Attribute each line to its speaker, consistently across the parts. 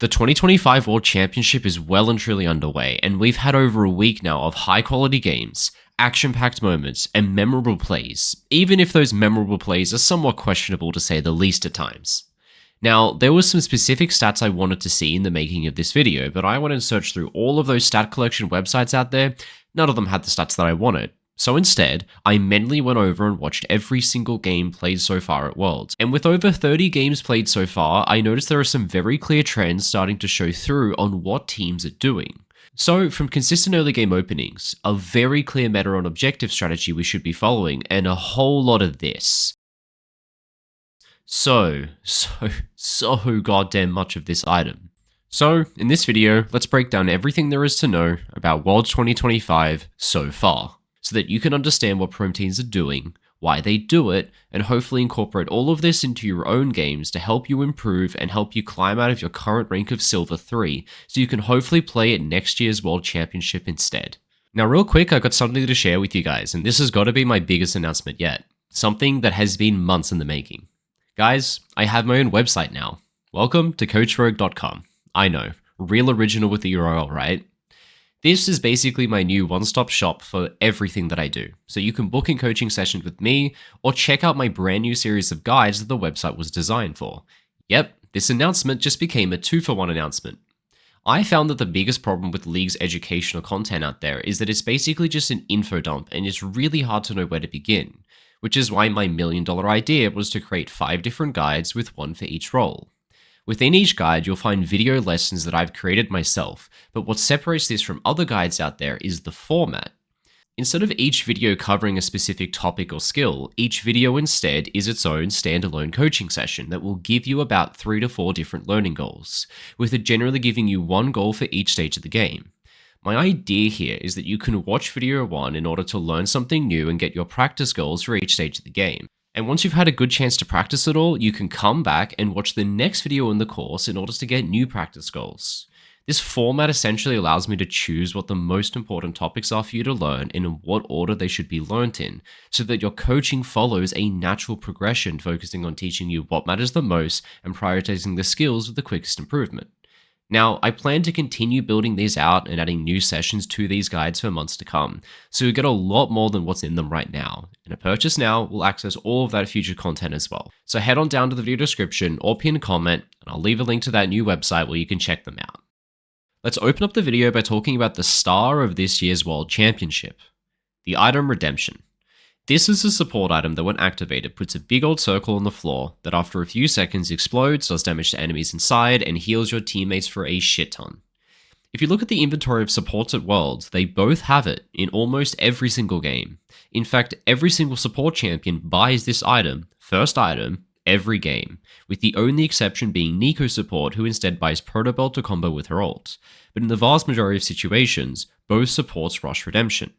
Speaker 1: The 2025 World Championship is well and truly underway, and we've had over a week now of high-quality games, action-packed moments, and memorable plays, even if those memorable plays are somewhat questionable to say the least at times. Now, there were some specific stats I wanted to see in the making of this video, but I went and searched through all of those stat collection websites out there. None of them had the stats that I wanted. So instead, I mentally went over and watched every single game played so far at Worlds. And with over 30 games played so far, I noticed there are some very clear trends starting to show through on what teams are doing. So, from consistent early game openings, a very clear meta and objective strategy we should be following, and a whole lot of this. So goddamn much of this item. So, in this video, let's break down everything there is to know about Worlds 2025 so far, so that you can understand what Prime teams are doing, why they do it, and hopefully incorporate all of this into your own games to help you improve and help you climb out of your current rank of Silver 3, so you can hopefully play at next year's World Championship instead. Now real quick, I got something to share with you guys, and this has got to be my biggest announcement yet. Something that has been months in the making. Guys, I have my own website now. Welcome to CoachRogue.com. I know, real original with the URL, right? This is basically my new one-stop shop for everything that I do, so you can book in coaching sessions with me, or check out my brand new series of guides that the website was designed for. Yep, this announcement just became a 2-for-1 announcement. I found that the biggest problem with League's educational content out there is that it's basically just an info dump, and it's really hard to know where to begin, which is why my $1 million idea was to create 5 different guides with one for each role. Within each guide, you'll find video lessons that I've created myself, but what separates this from other guides out there is the format. Instead of each video covering a specific topic or skill, each video instead is its own standalone coaching session that will give you about 3 to 4 different learning goals, with it generally giving you one goal for each stage of the game. My idea here is that you can watch video 1 in order to learn something new and get your practice goals for each stage of the game. And once you've had a good chance to practice it all, you can come back and watch the next video in the course in order to get new practice goals. This format essentially allows me to choose what the most important topics are for you to learn and in what order they should be learnt in, so that your coaching follows a natural progression focusing on teaching you what matters the most and prioritizing the skills with the quickest improvement. Now, I plan to continue building these out and adding new sessions to these guides for months to come, so you get a lot more than what's in them right now, and a purchase now will access all of that future content as well. So head on down to the video description or pin comment, and I'll leave a link to that new website where you can check them out. Let's open up the video by talking about the star of this year's World Championship, the item Redemption. This is a support item that when activated puts a big old circle on the floor that after a few seconds explodes, does damage to enemies inside, and heals your teammates for a shit ton. If you look at the inventory of supports at Worlds, they both have it in almost every single game. In fact, every single support champion buys this item, first item, every game, with the only exception being Nico support, who instead buys Proto Belt to combo with her ult. But in the vast majority of situations, both supports rush Redemption.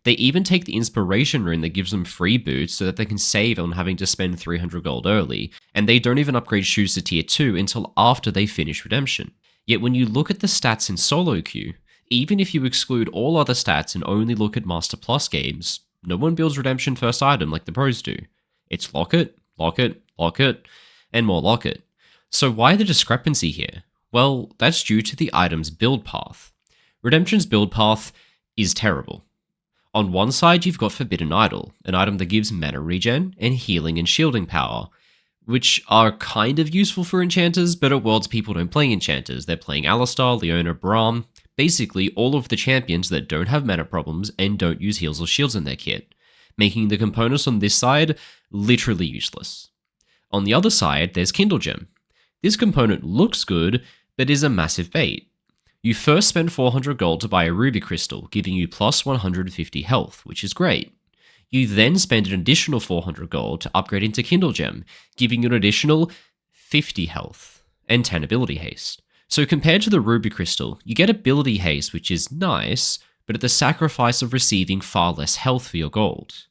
Speaker 1: They even take the inspiration rune that gives them free boots so that they can save on having to spend 300 gold early, and they don't even upgrade shoes to tier 2 until after they finish Redemption. Yet when you look at the stats in solo queue, even if you exclude all other stats and only look at Master Plus games, no one builds Redemption first item like the pros do. It's locket, locket, locket, and more locket. So why the discrepancy here? Well, that's due to the item's build path. Redemption's build path is terrible. On one side, you've got Forbidden Idol, an item that gives mana regen and healing and shielding power, which are kind of useful for enchanters, but at Worlds people don't play enchanters. They're playing Alistar, Leona, Braum, basically all of the champions that don't have mana problems and don't use heals or shields in their kit, making the components on this side literally useless. On the other side, there's Kindle Gem. This component looks good, but is a massive bait. You first spend 400 gold to buy a ruby crystal, giving you plus 150 health, which is great. You then spend an additional 400 gold to upgrade into Kindle Gem, giving you an additional 50 health and 10 ability haste. So compared to the ruby crystal, you get ability haste, which is nice, but at the sacrifice of receiving far less health for your gold.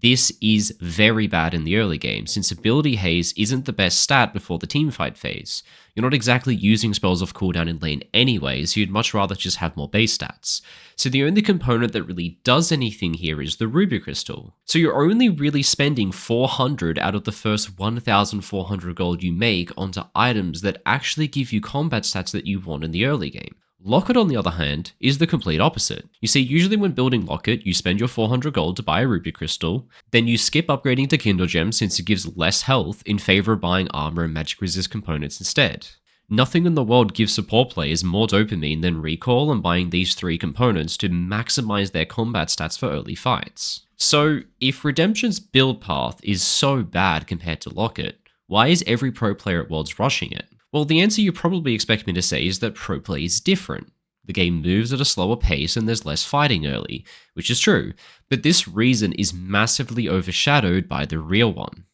Speaker 1: This is very bad in the early game, since ability haze isn't the best stat before the teamfight phase. You're not exactly using spells off cooldown in lane anyway, so you'd much rather just have more base stats. So the only component that really does anything here is the Ruby Crystal. So you're only really spending 400 out of the first 1,400 gold you make onto items that actually give you combat stats that you want in the early game. Locket, on the other hand, is the complete opposite. You see, usually when building Locket, you spend your 400 gold to buy a Ruby Crystal, then you skip upgrading to Kindle Gem since it gives less health in favor of buying armor and magic resist components instead. Nothing in the world gives support players more dopamine than recall and buying these three components to maximize their combat stats for early fights. So, if Redemption's build path is so bad compared to Locket, why is every pro player at Worlds rushing it? Well, the answer you probably expect me to say is that pro play is different. The game moves at a slower pace and there's less fighting early, which is true, but this reason is massively overshadowed by the real one: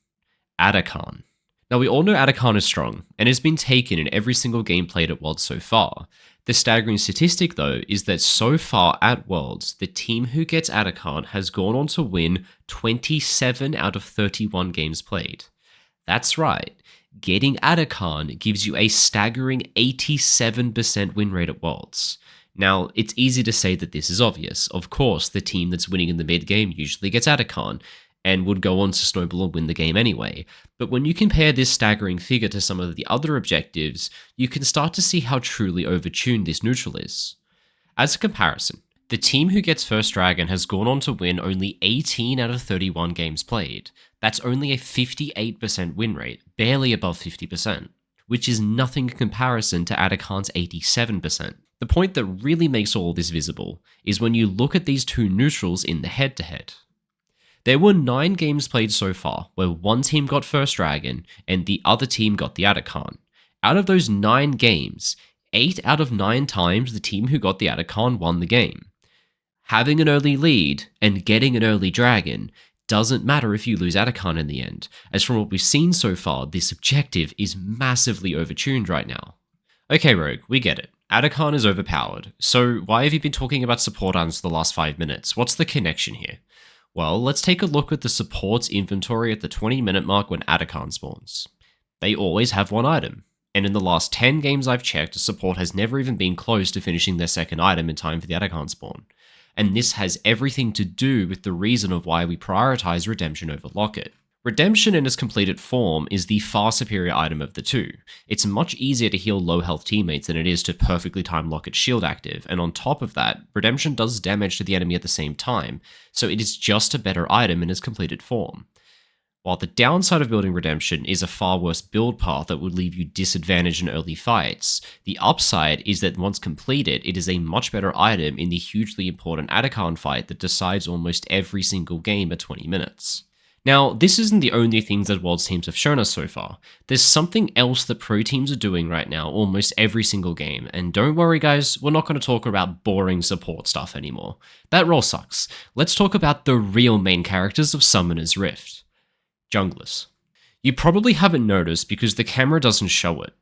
Speaker 1: Atakhan. Now, we all know Atakhan is strong, and has been taken in every single game played at Worlds so far. The staggering statistic, though, is that so far at Worlds, the team who gets Atakhan has gone on to win 27 out of 31 games played. That's right. Getting Atakhan gives you a staggering 87% win rate at Worlds. Now, it's easy to say that this is obvious. Of course, the team that's winning in the mid game usually gets Atakhan, and would go on to snowball and win the game anyway. But when you compare this staggering figure to some of the other objectives, you can start to see how truly overtuned this neutral is. As a comparison, the team who gets First Dragon has gone on to win only 18 out of 31 games played. That's only a 58% win rate, barely above 50%, which is nothing in comparison to Atakhan's 87%. The point that really makes all this visible is when you look at these two neutrals in the head-to-head. There were 9 games played so far where one team got First Dragon and the other team got the Atakhan. Out of those 9 games, 8 out of 9 times the team who got the Atakhan won the game. Having an early lead and getting an early dragon doesn't matter if you lose Atakhan in the end, as from what we've seen so far, this objective is massively overtuned right now. Okay, Rogue, we get it. Atakhan is overpowered, so why have you been talking about support items for the last 5 minutes? What's the connection here? Well, let's take a look at the support's inventory at the 20-minute mark when Atakhan spawns. They always have one item, and in the last 10 games I've checked, a support has never even been close to finishing their second item in time for the Atakhan spawn. And this has everything to do with the reason of why we prioritize Redemption over Locket. Redemption in its completed form is the far superior item of the two. It's much easier to heal low health teammates than it is to perfectly time Locket's shield active, and on top of that, Redemption does damage to the enemy at the same time, so it is just a better item in its completed form. While the downside of building Redemption is a far worse build path that would leave you disadvantaged in early fights, the upside is that once completed, it is a much better item in the hugely important Atakhan fight that decides almost every single game at 20 minutes. Now, this isn't the only things that Worlds teams have shown us so far. There's something else that pro teams are doing right now almost every single game, and don't worry guys, we're not going to talk about boring support stuff anymore. That role sucks. Let's talk about the real main characters of Summoner's Rift. Junglers. You probably haven't noticed because the camera doesn't show it,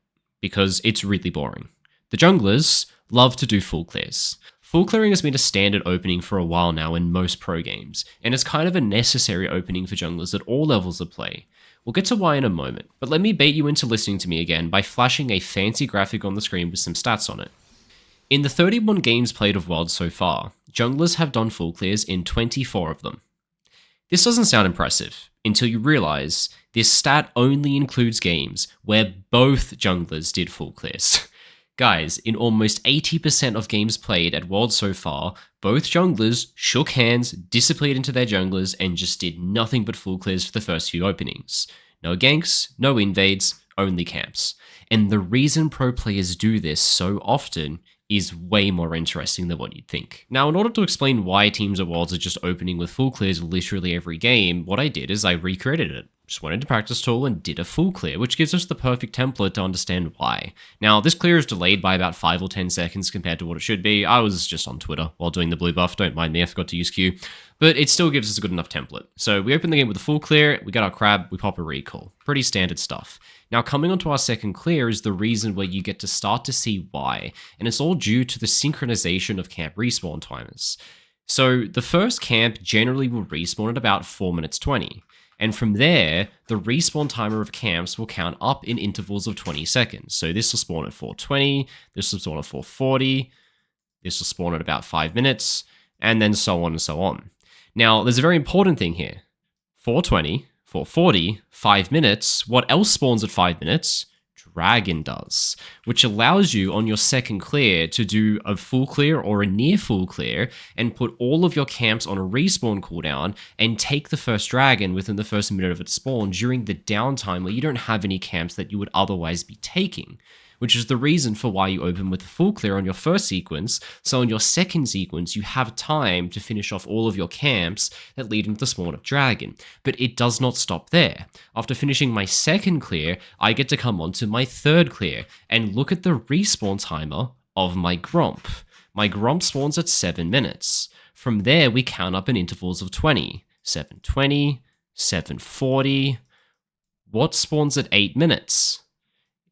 Speaker 1: because it's really boring. The junglers love to do full clears. Full clearing has been a standard opening for a while now in most pro games, and it's kind of a necessary opening for junglers at all levels of play. We'll get to why in a moment, but let me bait you into listening to me again by flashing a fancy graphic on the screen with some stats on it. In the 31 games played of Worlds so far, junglers have done full clears in 24 of them. This doesn't sound impressive, until you realize this stat only includes games where both junglers did full clears. Guys, in almost 80% of games played at Worlds so far, both junglers shook hands, disappeared into their junglers, and just did nothing but full clears for the first few openings. No ganks, no invades, only camps. And the reason pro players do this so often is way more interesting than what you'd think. Now, in order to explain why teams at Worlds are just opening with full clears literally every game, what I did is I recreated it. Just went into Practice Tool and did a full clear, which gives us the perfect template to understand why. Now, this clear is delayed by about 5 or 10 seconds compared to what it should be. I was just on Twitter while doing the blue buff, don't mind me, I forgot to use Q. But it still gives us a good enough template. So we open the game with a full clear, we get our crab, we pop a recall. Pretty standard stuff. Now, coming onto our second clear is the reason where you get to start to see why, and it's all due to the synchronization of camp respawn timers. So the first camp generally will respawn at about 4 minutes 20. And from there, the respawn timer of camps will count up in intervals of 20 seconds. So this will spawn at 4:20, this will spawn at 4:40, this will spawn at about 5 minutes, and then so on and so on. Now, there's a very important thing here. 4:20, 4:40, 5 minutes. What else spawns at 5 minutes? Dragon does, which allows you on your second clear to do a full clear or a near full clear and put all of your camps on a respawn cooldown and take the first dragon within the first minute of its spawn during the downtime where you don't have any camps that you would otherwise be taking, which is the reason for why you open with a full clear on your first sequence, so on your second sequence you have time to finish off all of your camps that lead into the spawn of dragon. But it does not stop there. After finishing my second clear, I get to come on to my third clear and look at the respawn timer of my Gromp. My Gromp spawns at 7 minutes. From there we count up in intervals of 20. 7:20, 7:40. What spawns at 8 minutes?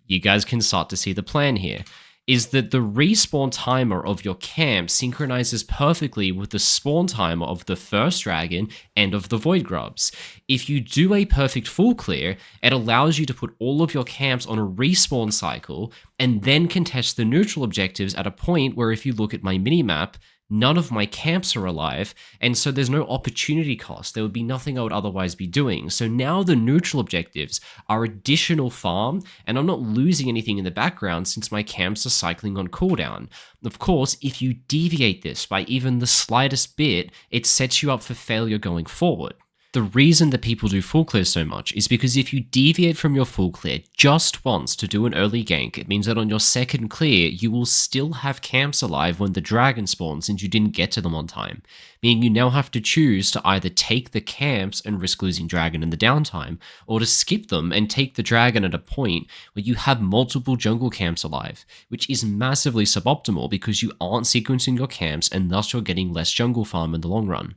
Speaker 1: You guys can start to see the plan here, is that the respawn timer of your camp synchronizes perfectly with the spawn timer of the first dragon and of the void grubs. If you do a perfect full clear, it allows you to put all of your camps on a respawn cycle and then contest the neutral objectives at a point where, if you look at my minimap, none of my camps are alive, and so there's no opportunity cost. There would be nothing I would otherwise be doing. So now the neutral objectives are additional farm, and I'm not losing anything in the background since my camps are cycling on cooldown. Of course, if you deviate this by even the slightest bit, it sets you up for failure going forward. The reason that people do full clears so much is because if you deviate from your full clear just once to do an early gank, it means that on your second clear, you will still have camps alive when the dragon spawns since you didn't get to them on time, meaning you now have to choose to either take the camps and risk losing dragon in the downtime, or to skip them and take the dragon at a point where you have multiple jungle camps alive, which is massively suboptimal because you aren't sequencing your camps and thus you're getting less jungle farm in the long run.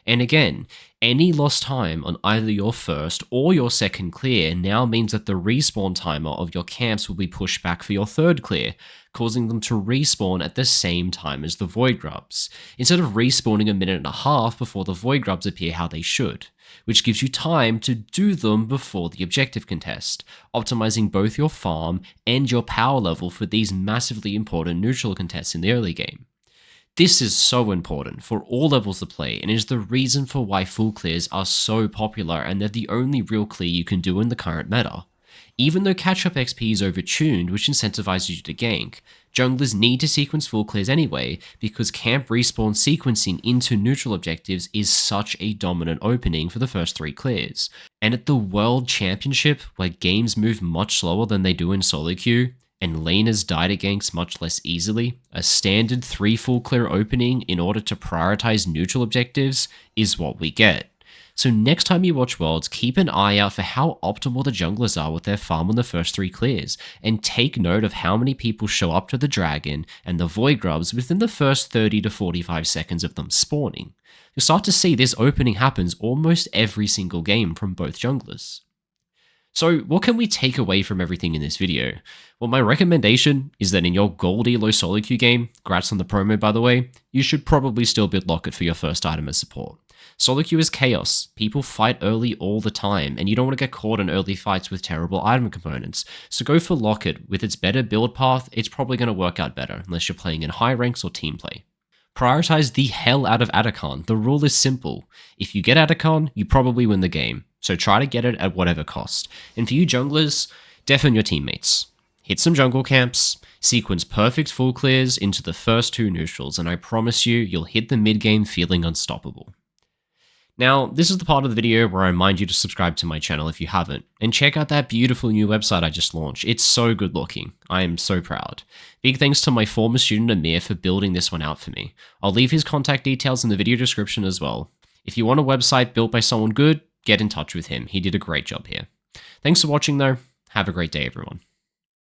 Speaker 1: And again, any lost time on either your first or your second clear now means that the respawn timer of your camps will be pushed back for your third clear, causing them to respawn at the same time as the void grubs, instead of respawning a minute and a half before the void grubs appear how they should, which gives you time to do them before the objective contest, optimizing both your farm and your power level for these massively important neutral contests in the early game. This is so important for all levels of play and is the reason for why full clears are so popular and they're the only real clear you can do in the current meta. Even though catch-up XP is overtuned, which incentivizes you to gank, junglers need to sequence full clears anyway because camp respawn sequencing into neutral objectives is such a dominant opening for the first 3 clears. And at the World Championship, where games move much slower than they do in solo queue, and laners die to ganks much less easily, a standard 3 full clear opening in order to prioritize neutral objectives is what we get. So next time you watch Worlds, keep an eye out for how optimal the junglers are with their farm on the first 3 clears, and take note of how many people show up to the dragon and the void grubs within the first 30 to 45 seconds of them spawning. You'll start to see this opening happens almost every single game from both junglers. So what can we take away from everything in this video? Well, my recommendation is that in your gold elo solo queue game, congrats on the promo by the way, you should probably still build locket for your first item as support. Solo queue is chaos, people fight early all the time, and you don't want to get caught in early fights with terrible item components, so go for locket. With its better build path, it's probably going to work out better, unless you're playing in high ranks or team play. Prioritize the hell out of Atakhan. The rule is simple. If you get Atakhan, you probably win the game. So try to get it at whatever cost. And for you junglers, deafen your teammates. Hit some jungle camps, sequence perfect full clears into the first 2 neutrals, and I promise you, you'll hit the mid game feeling unstoppable. Now, this is the part of the video where I remind you to subscribe to my channel if you haven't, and check out that beautiful new website I just launched. It's so good looking. I am so proud. Big thanks to my former student Amir for building this one out for me. I'll leave his contact details in the video description as well. If you want a website built by someone good, get in touch with him. He did a great job here. Thanks for watching though. Have a great day everyone.